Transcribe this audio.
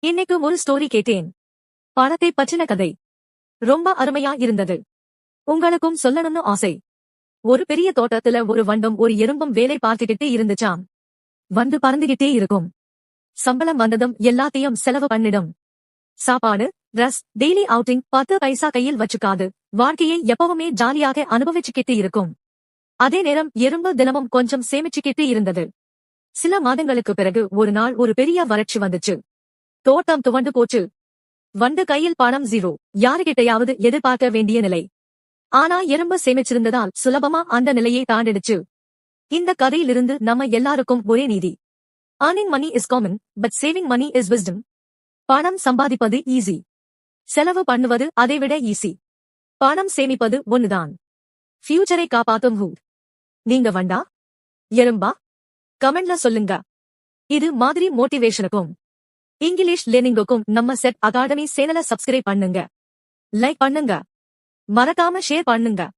இன்னைக்கு ஒரு ஸ்டோரி கேட்டேன். பணத்தை பற்றின கதை. ரொம்ப அருமையா இருந்தது. உங்களுக்கும் சொல்லணும்னு ஆசை. ஒரு பெரிய தோட்டத்துல ஒரு வண்டும் ஒரு எறும்பும் வேலை பார்த்துக்கிட்டே இருந்துச்சாம். வண்டு பறந்துகிட்டே இருக்கும். சம்பளம் வந்ததும் எல்லாத்தையும் செலவு பண்ணிடும். சாப்பாடு, ட்ரெஸ், டெய்லி அவுட்டிங் 10 பைசா கையில் வச்சுக்காது. வாழ்க்கையை எப்பவுமே ஜாலியாக அனுபவிச்சுக்கிட்டு இருக்கும். அதே நேரம் எறும்பு தினமும் கொஞ்சம் சேமிச்சுக்கிட்டு இருந்தது. சில மாதங்களுக்கு பிறகு ஒரு நாள் ஒரு பெரிய வறட்சி வந்துச்சு. தோட்டம் துவண்டு போச்சு. வண்டு கையில் பணம் 0. யாருகிட்டையாவது எதிர்பார்க்க வேண்டிய நிலை. ஆனா எறும்பு சேமிச்சிருந்ததால் சுலபமா அந்த நிலையை தாண்டிடுச்சு. இந்த கதையிலிருந்து நம்ம எல்லாருக்கும் ஒரே நீதி. Earning money is common, but saving money is wisdom. பணம் சம்பாதிப்பது ஈஸி. செலவு பண்ணுவது அதைவிட ஈஸி. பணம் சேமிப்பது ஒண்ணுதான். ஃபியூச்சரை காப்பாத்தும் ஹூ. நீங்க வண்டா? எறும்பா? கமெண்ட்ல சொல்லுங்க. இது மாதிரி மோட்டிவேஷனுக்கும் இங்கிலீஷ் லேர்னிங்குக்கும் நம்ம செட் அகாடமி சேனலை சப்ஸ்கிரைப் பண்ணுங்க. லைக் பண்ணுங்க. மறக்காம ஷேர் பண்ணுங்க.